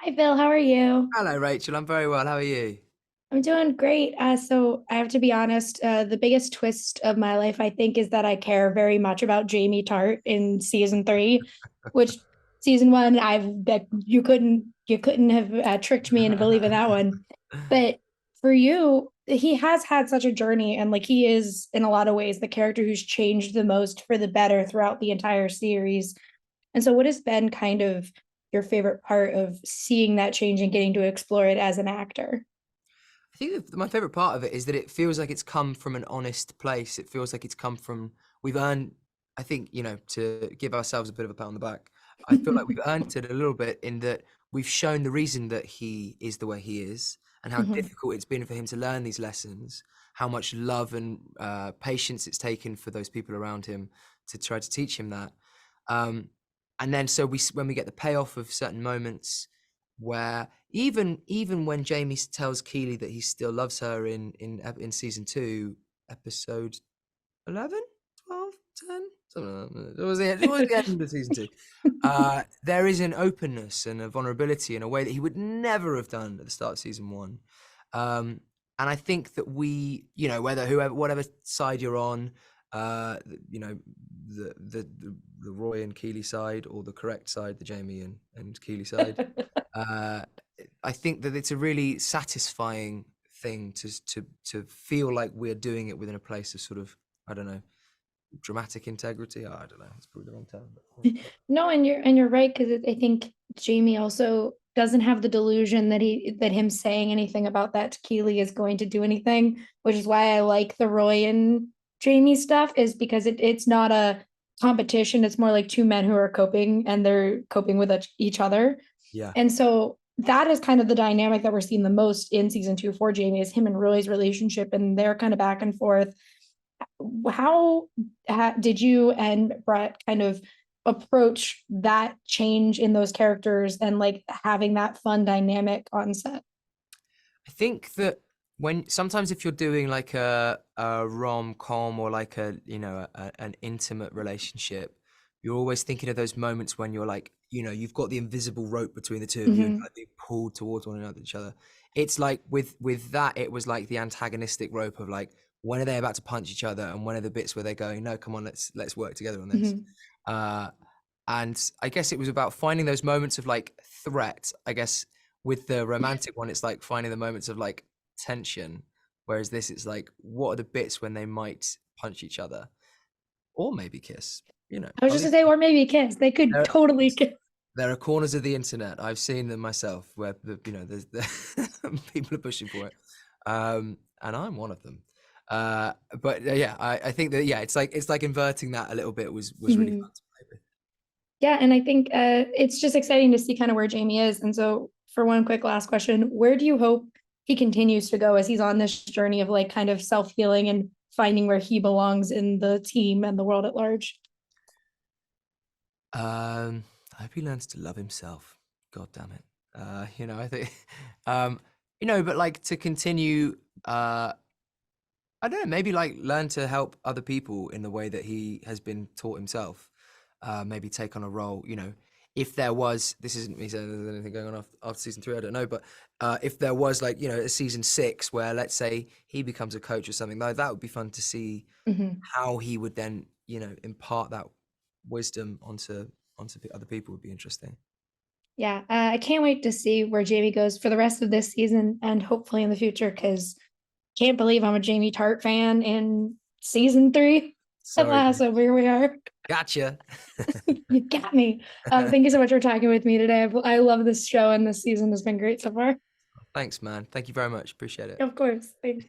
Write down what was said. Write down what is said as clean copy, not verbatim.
Hi, Phil. How are you? Hello, Rachel. I'm very well. How are you? I'm doing great. So I have to be honest, the biggest twist of my life, I think, is that I care very much about Jamie Tartt in season three, which season one, I've that you couldn't have tricked me into believing that one. But for you, he has had such a journey, and like he is in a lot of ways the character who's changed the most for the better throughout the entire series. And so, what has been kind of your favorite part of seeing that change and getting to explore it as an actor? I think my favorite part of it is that it feels like it's come from an honest place. It feels like it's come from we've earned. I think to give ourselves a bit of a pat on the back. I feel like we've earned it a little bit in that we've shown the reason that he is the way he is, and how Mhm. difficult it's been for him to learn these lessons. How much love and patience it's taken for those people around him to try to teach him that. Um, and then when we get the payoff of certain moments where even when Jamie tells Keely that he still loves her in season 2, episode 11, 12, 10, something like that. It was the end of season 2. There is an openness and a vulnerability in a way that he would never have done at the start of season 1. Um, and I think that whatever side you're on, you know, the Roy and Keely side, or the correct side, the Jamie and Keely side, uh, I think that it's a really satisfying thing to feel like we're doing it within a place of sort of, I don't know, dramatic integrity. I don't know. It's probably the wrong term, but No, and you're right because I think Jamie also doesn't have the delusion that him saying anything about that to Keely is going to do anything, which is why I like the Roy and Jamie stuff, is because it's not a competition. It's more like two men who are coping and they're coping with each other. yeah. And so that is kind of the dynamic that we're seeing the most in season two for Jamie is him and Roy's relationship and their kind of back and forth. How did you and Brett kind of approach that change in those characters and like having that fun dynamic on set? I think that when sometimes if you're doing like a rom-com or like an intimate relationship, you're always thinking of those moments when you're like, you've got the invisible rope between the two of you and Mm-hmm. like being pulled towards one another, each other. It's like with that, it was like the antagonistic rope of like, when are they about to punch each other, and when are the bits where they're going, no, come on, let's work together on this. Mm-hmm. Uh, and I guess it was about finding those moments of like threat. I guess with the romantic one, it's like finding the moments of like tension. Whereas this, it's like, what are the bits when they might punch each other or maybe kiss? I was I'll just leave to say, or maybe kids. They could there. totally kiss. There are corners of the internet, I've seen them myself, where there's people are pushing for it, and I'm one of them. But yeah, I think that it's like inverting that a little bit was really Mm-hmm. fun to play with. Yeah, and I think it's just exciting to see kind of where Jamie is. And so, for one quick last question, where do you hope he continues to go as he's on this journey of like kind of self healing and finding where he belongs in the team and the world at large? I hope he learns to love himself. God damn it. I think, um, but like to continue, I don't know, maybe like learn to help other people in the way that he has been taught himself. Maybe take on a role, if there was, this isn't me saying there's anything going on after season 3, I don't know, but if there was like, a season 6 where let's say he becomes a coach or something, like that would be fun to see Mm-hmm. how he would then, impart that wisdom onto other people would be interesting. Yeah, I can't wait to see where Jamie goes for the rest of this season and hopefully in the future because can't believe I'm a Jamie Tart fan in season three. At Sorry, last, so here we are. gotcha. You got me. Thank you so much for talking with me today. I love this show and this season has been great so far. Thanks, man. Thank you very much. Appreciate it. Of course. Thanks.